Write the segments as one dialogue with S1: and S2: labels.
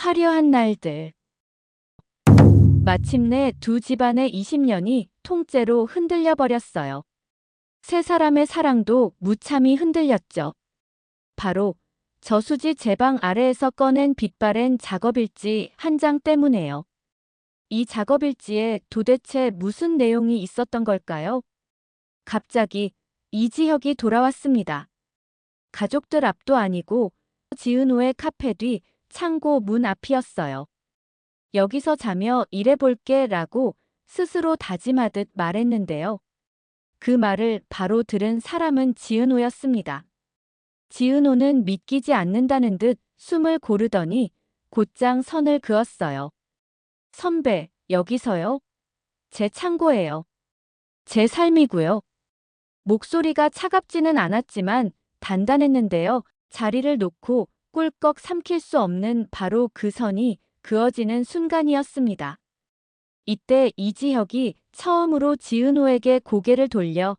S1: 화려한 날들. 마침내 두 집안의 20년이 통째로 흔들려 버렸어요. 세 사람의 사랑도 무참히 흔들렸죠. 바로 저수지 제방 아래에서 꺼낸 빛바랜 작업일지 한 장 때문에요. 이 작업일지에 도대체 무슨 내용이 있었던 걸까요? 갑자기 이지혁이 돌아왔습니다. 가족들 앞도 아니고 지은호의 카페 뒤 창고 문 앞이었어요. 여기서 자며 일해볼게 라고 스스로 다짐하듯 말했는데요. 그 말을 바로 들은 사람은 지은호였습니다. 지은호는 믿기지 않는다는 듯 숨을 고르더니 곧장 선을 그었어요. 선배, 여기서요? 제 창고예요. 제 삶이고요. 목소리가 차갑지는 않았지만 단단했는데요. 자리를 놓고 꿀꺽 삼킬 수 없는 바로 그 선이 그어지는 순간이었습니다. 이때 이지혁이 처음으로 지은호에게 고개를 돌려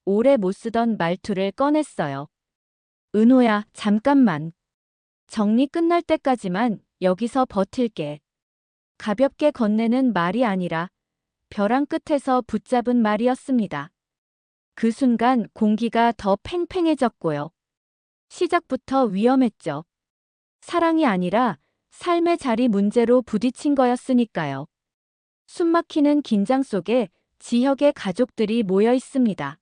S1: 오래 못 쓰던 말투를 꺼냈어요. 은호야, 잠깐만. 정리 끝날 때까지만 여기서 버틸게. 가볍게 건네는 말이 아니라 벼랑 끝에서 붙잡은 말이었습니다. 그 순간 공기가 더 팽팽해졌고요. 시작부터 위험했죠. 사랑이 아니라 삶의 자리 문제로 부딪힌 거였으니까요. 숨막히는 긴장 속에 지혁의 가족들이 모여 있습니다.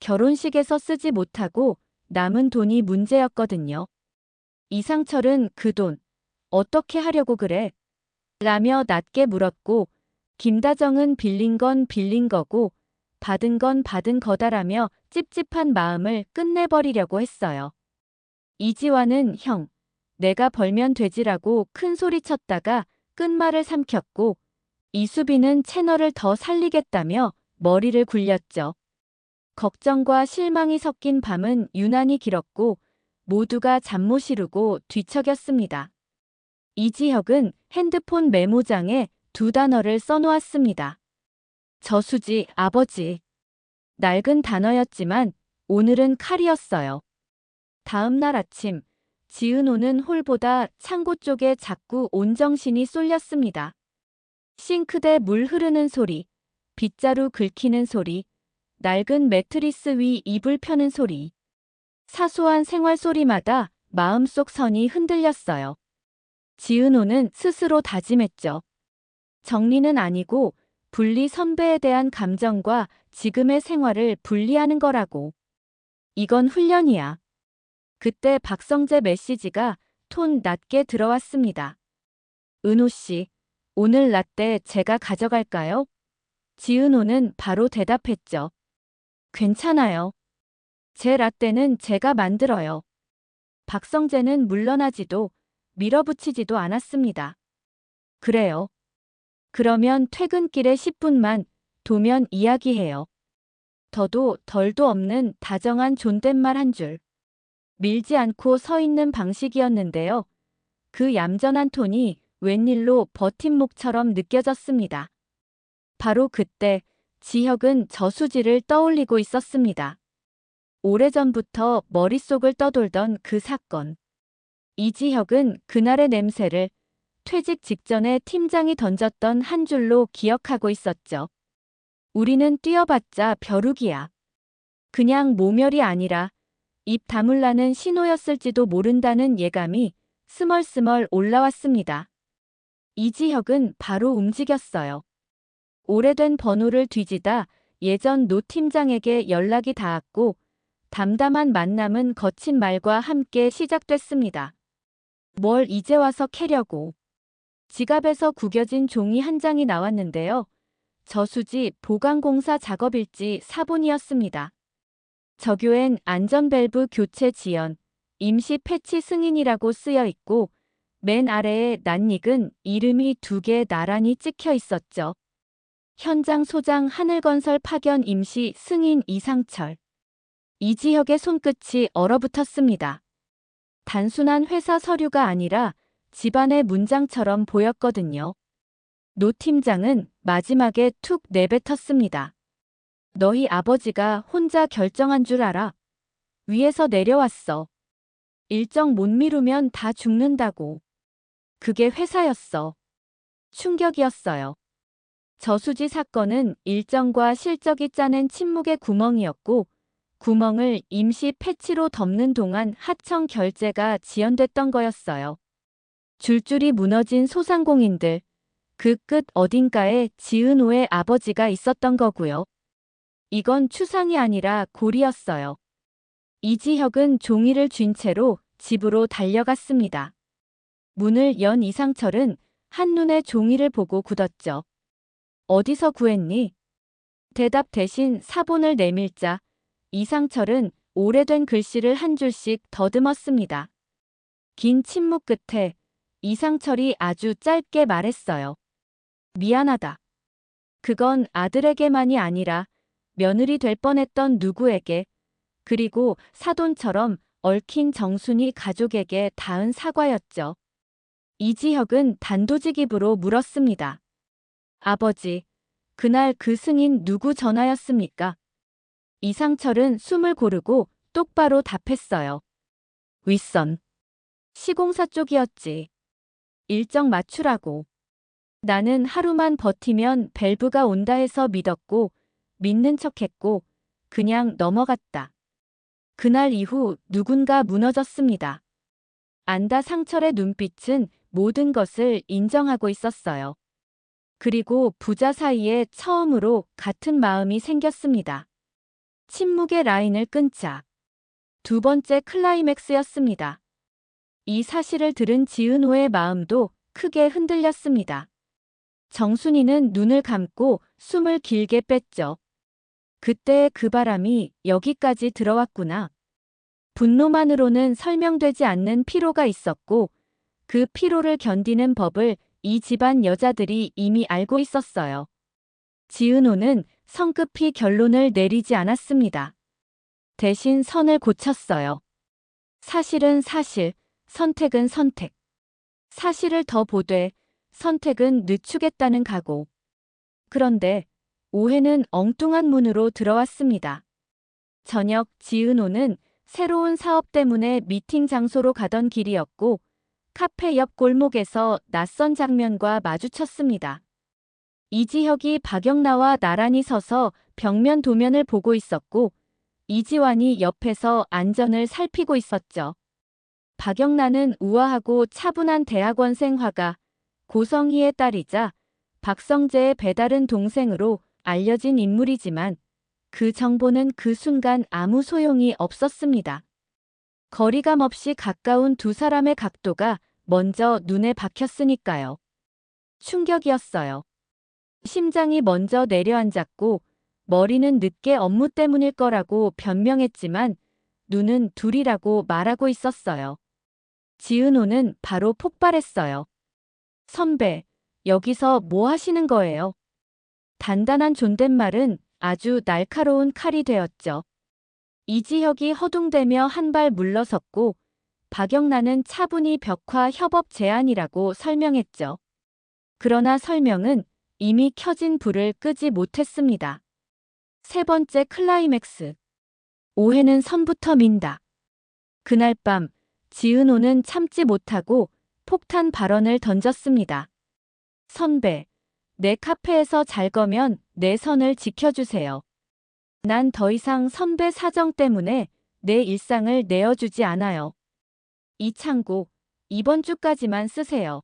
S1: 결혼식에서 쓰지 못하고 남은 돈이 문제였거든요. 이상철은 그 돈 어떻게 하려고 그래? 라며 낮게 물었고, 김다정은 빌린 건 빌린 거고 받은 건 받은 거다라며 찝찝한 마음을 끝내버리려고 했어요. 이지환은 형, 내가 벌면 되지라고 큰 소리 쳤다가 끝말을 삼켰고, 이수빈은 채널을 더 살리겠다며 머리를 굴렸죠. 걱정과 실망이 섞인 밤은 유난히 길었고 모두가 잠 못 이루고 뒤척였습니다. 이지혁은 핸드폰 메모장에 두 단어를 써놓았습니다. 저수지, 아버지. 낡은 단어였지만 오늘은 칼이었어요. 다음 날 아침, 지은호는 홀보다 창고 쪽에 자꾸 온정신이 쏠렸습니다. 싱크대 물 흐르는 소리, 빗자루 긁히는 소리, 낡은 매트리스 위 이불 펴는 소리. 사소한 생활 소리마다 마음속 선이 흔들렸어요. 지은호는 스스로 다짐했죠. 정리는 아니고 분리 선배에 대한 감정과 지금의 생활을 분리하는 거라고. 이건 훈련이야. 그때 박성재 메시지가 톤 낮게 들어왔습니다. 은호 씨, 오늘 라떼 제가 가져갈까요? 지은호는 바로 대답했죠. 괜찮아요. 제 라떼는 제가 만들어요. 박성재는 물러나지도 밀어붙이지도 않았습니다. 그래요. 그러면 퇴근길에 10분만 도면 이야기해요. 더도 덜도 없는 다정한 존댓말 한 줄. 밀지 않고 서 있는 방식이었는데요. 그 얌전한 톤이 웬일로 버팀목처럼 느껴졌습니다. 바로 그때 지혁은 저수지를 떠올리고 있었습니다. 오래전부터 머릿속을 떠돌던 그 사건. 이지혁은 그날의 냄새를 퇴직 직전에 팀장이 던졌던 한 줄로 기억하고 있었죠. 우리는 뛰어봤자 벼룩이야. 그냥 모멸이 아니라 입 다물라는 신호였을지도 모른다는 예감이 스멀스멀 올라왔습니다. 이지혁은 바로 움직였어요. 오래된 번호를 뒤지다 예전 노 팀장에게 연락이 닿았고 담담한 만남은 거친 말과 함께 시작됐습니다. 뭘 이제 와서 캐려고. 지갑에서 구겨진 종이 한 장이 나왔는데요. 저수지 보강공사 작업일지 사본이었습니다. 저교엔 안전밸브 교체 지연, 임시 패치 승인이라고 쓰여 있고 맨 아래에 낯익은 이름이 2개 나란히 찍혀 있었죠. 현장 소장 하늘건설 파견 임시 승인 이상철. 이지혁의 손끝이 얼어붙었습니다. 단순한 회사 서류가 아니라 집안의 문장처럼 보였거든요. 노 팀장은 마지막에 툭 내뱉었습니다. 너희 아버지가 혼자 결정한 줄 알아? 위에서 내려왔어. 일정 못 미루면 다 죽는다고. 그게 회사였어. 충격이었어요. 저수지 사건은 일정과 실적이 짜낸 침묵의 구멍이었고, 구멍을 임시 패치로 덮는 동안 하청 결제가 지연됐던 거였어요. 줄줄이 무너진 소상공인들, 그 끝 어딘가에 지은호의 아버지가 있었던 거고요. 이건 추상이 아니라 골이었어요. 이지혁은 종이를 쥔 채로 집으로 달려갔습니다. 문을 연 이상철은 한눈에 종이를 보고 굳었죠. 어디서 구했니? 대답 대신 사본을 내밀자 이상철은 오래된 글씨를 한 줄씩 더듬었습니다. 긴 침묵 끝에 이상철이 아주 짧게 말했어요. 미안하다. 그건 아들에게만이 아니라 며느리 될 뻔했던 누구에게, 그리고 사돈처럼 얽힌 정순이 가족에게 닿은 사과였죠. 이지혁은 단도직입으로 물었습니다. 아버지, 그날 그 승인 누구 전화였습니까? 이상철은 숨을 고르고 똑바로 답했어요. 윗선. 시공사 쪽이었지. 일정 맞추라고. 나는 하루만 버티면 밸브가 온다 해서 믿었고, 믿는 척했고, 그냥 넘어갔다. 그날 이후 누군가 무너졌습니다. 안다 상철의 눈빛은 모든 것을 인정하고 있었어요. 그리고 부자 사이에 처음으로 같은 마음이 생겼습니다. 침묵의 라인을 끊자. 두 번째 클라이맥스였습니다. 이 사실을 들은 지은호의 마음도 크게 흔들렸습니다. 정순이는 눈을 감고 숨을 길게 뺐죠. 그때 그 바람이 여기까지 들어왔구나. 분노만으로는 설명되지 않는 피로가 있었고, 그 피로를 견디는 법을 이 집안 여자들이 이미 알고 있었어요. 지은호는 성급히 결론을 내리지 않았습니다. 대신 선을 고쳤어요. 사실은 사실, 선택은 선택. 사실을 더 보되 선택은 늦추겠다는 각오. 그런데 오해는 엉뚱한 문으로 들어왔습니다. 저녁 지은호는 새로운 사업 때문에 미팅 장소로 가던 길이었고, 카페 옆 골목에서 낯선 장면과 마주쳤습니다. 이지혁이 박영나와 나란히 서서 벽면 도면을 보고 있었고, 이지환이 옆에서 안전을 살피고 있었죠. 박영나는 우아하고 차분한 대학원생 화가, 고성희의 딸이자 박성재의 배다른 동생으로 알려진 인물이지만 그 정보는 그 순간 아무 소용이 없었습니다. 거리감 없이 가까운 두 사람의 각도가 먼저 눈에 박혔으니까요. 충격이었어요. 심장이 먼저 내려앉았고 머리는 늦게 업무 때문일 거라고 변명했지만 눈은 둘이라고 말하고 있었어요. 지은호는 바로 폭발했어요. 선배, 여기서 뭐 하시는 거예요? 단단한 존댓말은 아주 날카로운 칼이 되었죠. 이지혁이 허둥대며 한 발 물러섰고 박영란은 차분히 벽화 협업 제안이라고 설명했죠. 그러나 설명은 이미 켜진 불을 끄지 못했습니다. 세 번째 클라이맥스. 오해는 선부터 민다. 그날 밤 지은호는 참지 못하고 폭탄 발언을 던졌습니다. 선배, 내 카페에서 잘 거면 내 선을 지켜주세요. 난 더 이상 선배 사정 때문에 내 일상을 내어주지 않아요. 이 창고, 이번 주까지만 쓰세요.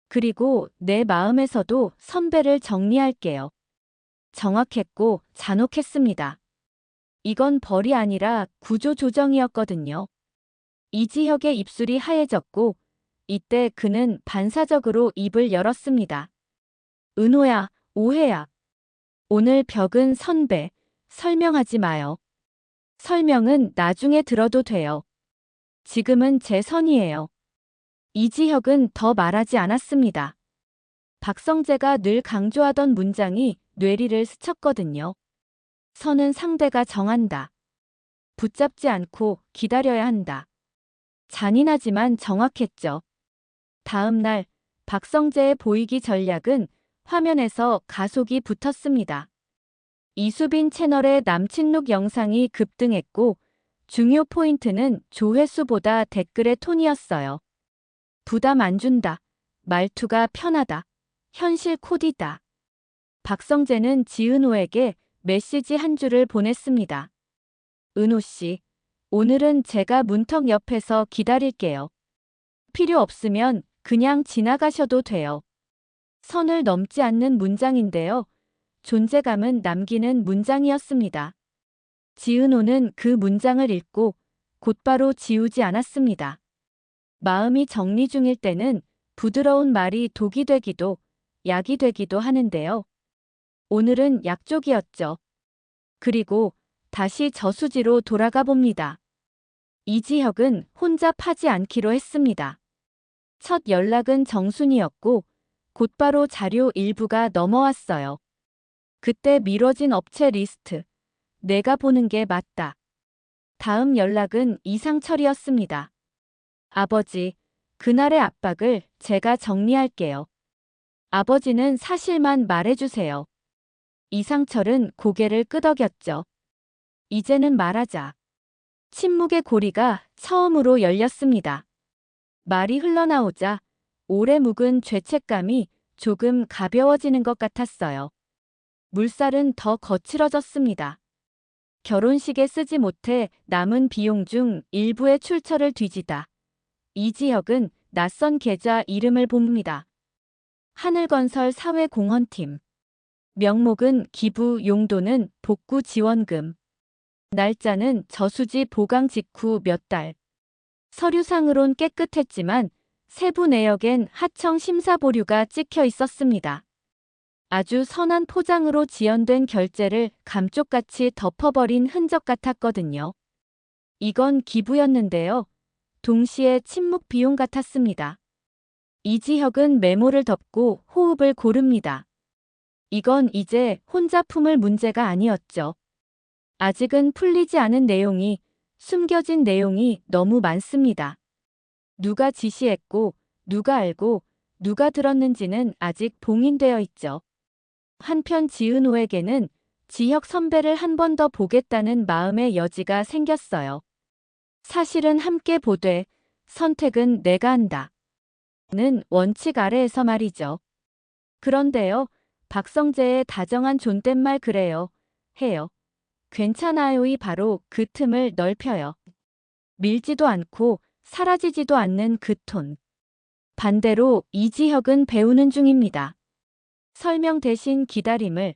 S1: 그리고 내 마음에서도 선배를 정리할게요. 정확했고 잔혹했습니다. 이건 벌이 아니라 구조조정이었거든요. 이지혁의 입술이 하얘졌고 이때 그는 반사적으로 입을 열었습니다. 은호야, 오해야. 오늘 벽은 선배, 설명하지 마요. 설명은 나중에 들어도 돼요. 지금은 제 선이에요. 이지혁은 더 말하지 않았습니다. 박성재가 늘 강조하던 문장이 뇌리를 스쳤거든요. 선은 상대가 정한다. 붙잡지 않고 기다려야 한다. 잔인하지만 정확했죠. 다음 날 박성재의 보이기 전략은 화면에서 가속이 붙었습니다. 이수빈 채널의 남친룩 영상이 급등했고 중요 포인트는 조회수보다 댓글의 톤이었어요. 부담 안 준다. 말투가 편하다. 현실 코디다. 박성재는 지은호에게 메시지 한 줄을 보냈습니다. 은호 씨, 오늘은 제가 문턱 옆에서 기다릴게요. 필요 없으면 그냥 지나가셔도 돼요. 선을 넘지 않는 문장인데요. 존재감은 남기는 문장이었습니다. 지은호는 그 문장을 읽고 곧바로 지우지 않았습니다. 마음이 정리 중일 때는 부드러운 말이 독이 되기도 약이 되기도 하는데요. 오늘은 약쪽이었죠. 그리고 다시 저수지로 돌아가 봅니다. 이지혁은 혼자 파지 않기로 했습니다. 첫 연락은 정순이었고 곧바로 자료 일부가 넘어왔어요. 그때 미뤄진 업체 리스트. 내가 보는 게 맞다. 다음 연락은 이상철이었습니다. 아버지, 그날의 압박을 제가 정리할게요. 아버지는 사실만 말해주세요. 이상철은 고개를 끄덕였죠. 이제는 말하자. 침묵의 고리가 처음으로 열렸습니다. 말이 흘러나오자 오래 묵은 죄책감이 조금 가벼워지는 것 같았어요. 물살은 더 거칠어졌습니다. 결혼식에 쓰지 못해 남은 비용 중 일부의 출처를 뒤지다. 이지혁은 낯선 계좌 이름을 봅니다. 하늘건설 사회공헌팀. 명목은 기부, 용도는 복구 지원금. 날짜는 저수지 보강 직후 몇 달. 서류상으론 깨끗했지만 세부 내역엔 하청 심사 보류가 찍혀 있었습니다. 아주 선한 포장으로 지연된 결제를 감쪽같이 덮어버린 흔적 같았거든요. 이건 기부였는데요. 동시에 침묵 비용 같았습니다. 이지혁은 메모를 덮고 호흡을 고릅니다. 이건 이제 혼자 품을 문제가 아니었죠. 아직은 풀리지 않은 내용이, 숨겨진 내용이 너무 많습니다. 누가 지시했고, 누가 알고, 누가 들었는지는 아직 봉인되어 있죠. 한편 지은호에게는 지혁 선배를 한 번 더 보겠다는 마음의 여지가 생겼어요. 사실은 함께 보되, 선택은 내가 한다. 는 원칙 아래에서 말이죠. 그런데요, 박성재의 다정한 존댓말 그래요, 해요. 괜찮아요이 바로 그 틈을 넓혀요. 밀지도 않고 사라지지도 않는 그 톤. 반대로 이지혁은 배우는 중입니다. 설명 대신 기다림을,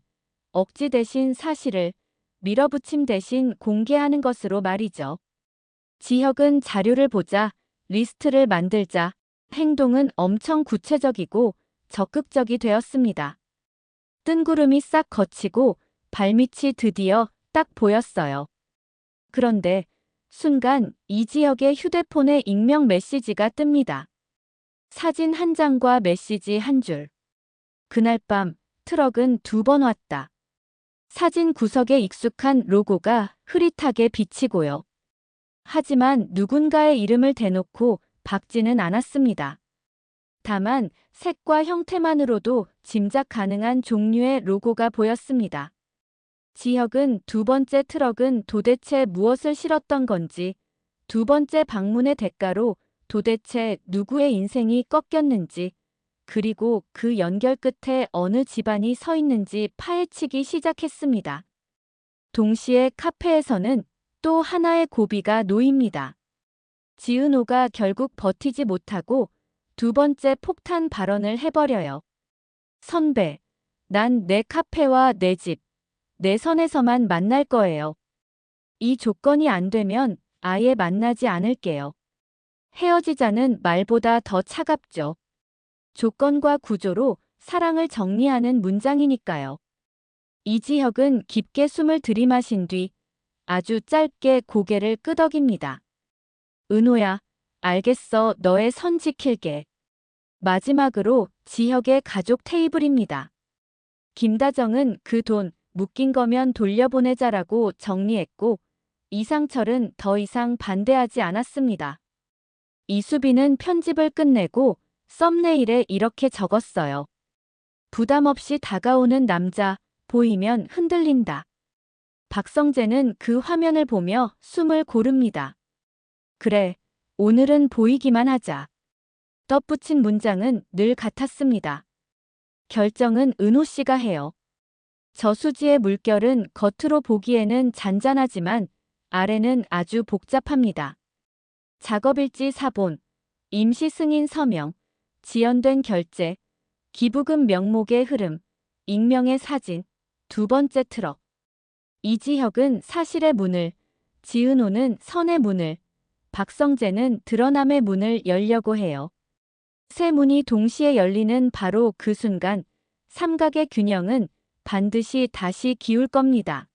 S1: 억지 대신 사실을, 밀어붙임 대신 공개하는 것으로 말이죠. 지혁은 자료를 보자, 리스트를 만들자, 행동은 엄청 구체적이고 적극적이 되었습니다. 뜬구름이 싹 걷히고 발밑이 드디어 딱 보였어요. 그런데 순간 이지혁의 휴대폰에 익명 메시지가 뜹니다. 사진 한 장과 메시지 한 줄. 그날 밤 트럭은 2번 왔다. 사진 구석에 익숙한 로고가 흐릿하게 비치고요. 하지만 누군가의 이름을 대놓고 박지는 않았습니다. 다만 색과 형태만으로도 짐작 가능한 종류의 로고가 보였습니다. 지혁은 2번째 트럭은 도대체 무엇을 실었던 건지, 2번째 방문의 대가로 도대체 누구의 인생이 꺾였는지, 그리고 그 연결 끝에 어느 집안이 서 있는지 파헤치기 시작했습니다. 동시에 카페에서는 또 하나의 고비가 놓입니다. 지은호가 결국 버티지 못하고 2번째 폭탄 발언을 해버려요. 선배, 난 내 카페와 내 집, 내 선에서만 만날 거예요. 이 조건이 안 되면 아예 만나지 않을게요. 헤어지자는 말보다 더 차갑죠. 조건과 구조로 사랑을 정리하는 문장이니까요. 이지혁은 깊게 숨을 들이마신 뒤 아주 짧게 고개를 끄덕입니다. 은호야, 알겠어. 너의 선 지킬게. 마지막으로 지혁의 가족 테이블입니다. 김다정은 그 돈 묶인 거면 돌려보내자라고 정리했고 이상철은 더 이상 반대하지 않았습니다. 이수빈은 편집을 끝내고 썸네일에 이렇게 적었어요. 부담 없이 다가오는 남자, 보이면 흔들린다. 박성재는 그 화면을 보며 숨을 고릅니다. 그래, 오늘은 보이기만 하자. 덧붙인 문장은 늘 같았습니다. 결정은 은호 씨가 해요. 저수지의 물결은 겉으로 보기에는 잔잔하지만 아래는 아주 복잡합니다. 작업일지 사본, 임시 승인 서명, 지연된 결제, 기부금 명목의 흐름, 익명의 사진, 두 번째 트럭. 이지혁은 사실의 문을, 지은호는 선의 문을, 박성재는 드러남의 문을 열려고 해요. 세 문이 동시에 열리는 바로 그 순간 삼각의 균형은 반드시 다시 기울 겁니다.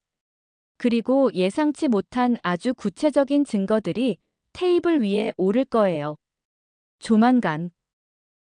S1: 그리고 예상치 못한 아주 구체적인 증거들이 테이블 위에 오를 거예요. 조만간.